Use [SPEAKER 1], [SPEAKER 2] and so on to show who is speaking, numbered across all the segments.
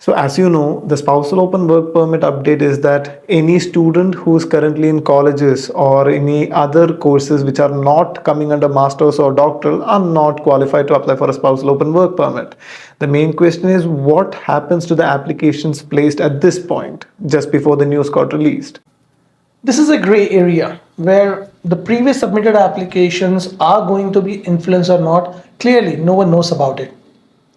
[SPEAKER 1] So as you know, the spousal open work permit update is that any student who is currently in colleges or any other courses which are not coming under masters or doctoral are not qualified to apply for a spousal open work permit. The main question is what happens to the applications placed at this point, just before the news got released?
[SPEAKER 2] This is a gray area where the previous submitted applications are going to be influenced or not. Clearly, no one knows about it.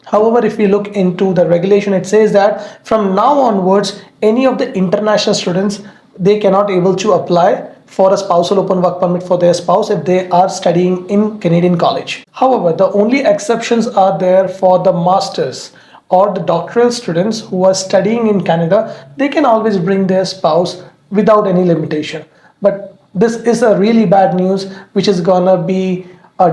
[SPEAKER 2] However, if we look into the regulation, it says that from now onwards, any of the international students, they cannot able to apply for a spousal open work permit for their spouse if they are studying in Canadian college. However, the only exceptions are there for the masters or the doctoral students who are studying in Canada. They can always bring their spouse without any limitation. But this is a really bad news, which is gonna be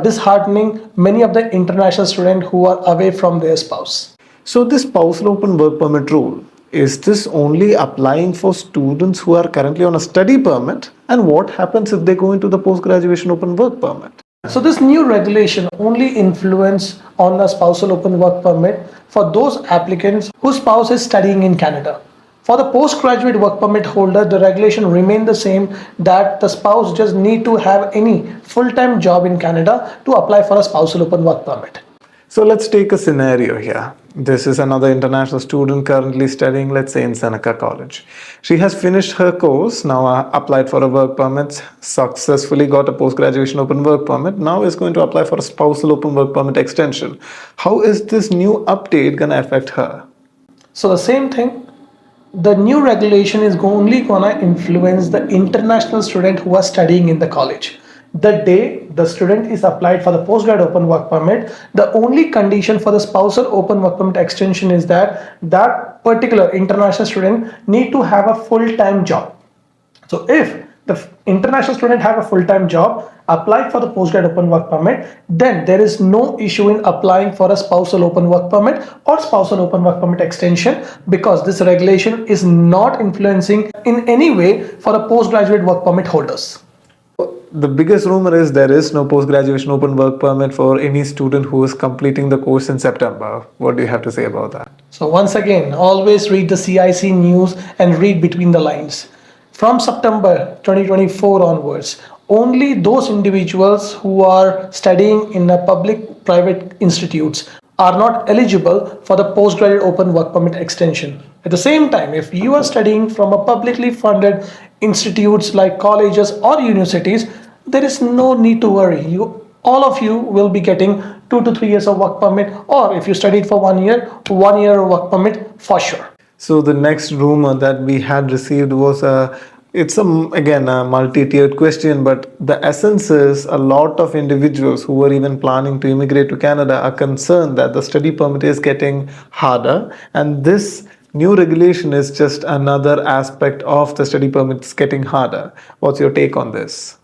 [SPEAKER 2] disheartening many of the international students who are away from their spouse.
[SPEAKER 1] So this spousal open work permit rule, is this only applying for students who are currently on a study permit? And what happens if they go into the post-graduation open work permit?
[SPEAKER 2] So this new regulation only influence on the spousal open work permit for those applicants whose spouse is studying in Canada. For the postgraduate work permit holder, the regulation remain the same, that the spouse just need to have any full-time job in Canada to apply for a spousal open work permit.
[SPEAKER 1] So let's take a scenario here. This is another international student currently studying, let's say in Seneca College. She has finished her course, now applied for a work permit, successfully got a post-graduation open work permit, now is going to apply for a spousal open work permit extension. How is this new update going to affect her?
[SPEAKER 2] So the same thing, the new regulation is only gonna influence the international student who are studying in the college. The day the student is applied for the postgrad open work permit, the only condition for the spousal open work permit extension is that that particular international student need to have a full-time job. So if the international student have a full-time job, apply for the postgrad open work permit, then there is no issue in applying for a spousal open work permit or spousal open work permit extension, because this regulation is not influencing in any way for the postgraduate work permit holders.
[SPEAKER 1] The biggest rumor is there is no post-graduation open work permit for any student who is completing the course in September. What do you have to say about that?
[SPEAKER 2] So once again, always read the CIC news and read between the lines. From September 2024 onwards, only those individuals who are studying in a public-private institutes are not eligible for the postgraduate open work permit extension. At the same time, if you are studying from a publicly funded institutes like colleges or universities, there is no need to worry. All of you will be getting 2 to 3 years of work permit, or if you studied for 1 year, 1 year of work permit for sure.
[SPEAKER 1] So the next rumor that we had received was again a multi-tiered question, but the essence is a lot of individuals who were even planning to immigrate to Canada are concerned that the study permit is getting harder, and this new regulation is just another aspect of the study permits getting harder. What's your take on this?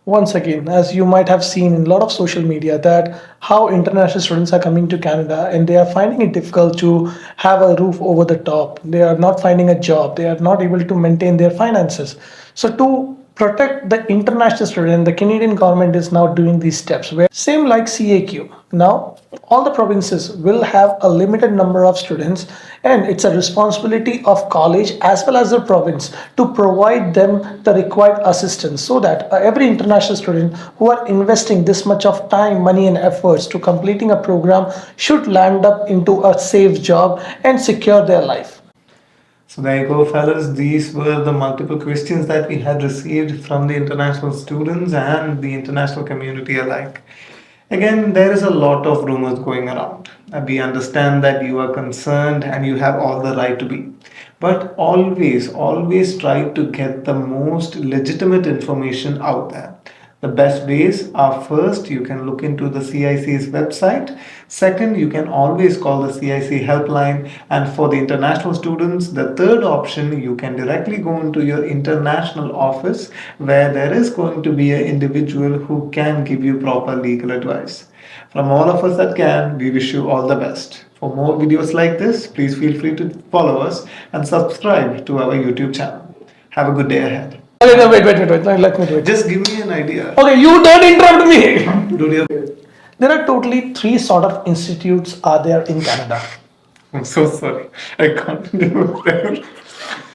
[SPEAKER 2] Once again, as you might have seen in a lot of social media, that how international students are coming to Canada and they are finding it difficult to have a roof over the top. They are not finding a job. They are not able to maintain their finances. So to protect the international student, the Canadian government is now doing these steps where same like CAQ. Now, all the provinces will have a limited number of students, and it's a responsibility of college as well as the province to provide them the required assistance, so that every international student who are investing this much of time, money and efforts to completing a program should land up into a safe job and secure their life.
[SPEAKER 1] So there you go, fellas. These were the multiple questions that we had received from the international students and the international community alike. Again, there is a lot of rumors going around. We understand that you are concerned and you have all the right to be. But always try to get the most legitimate information out there. The best ways are, first, you can look into the CIC's website. Second, you can always call the CIC helpline. And for the international students, the third option, you can directly go into your international office where there is going to be an individual who can give you proper legal advice. From all of us that can, we wish you all the best. For more videos like this, please feel free to follow us and subscribe to our YouTube channel. Have a good day ahead.
[SPEAKER 2] Okay, no, wait. No, let me do it.
[SPEAKER 1] Just give me an idea.
[SPEAKER 2] Okay, you don't interrupt me.
[SPEAKER 1] Do you?
[SPEAKER 2] There are totally 3 sort of institutes are there in Canada.
[SPEAKER 1] I'm so sorry. I can't do it.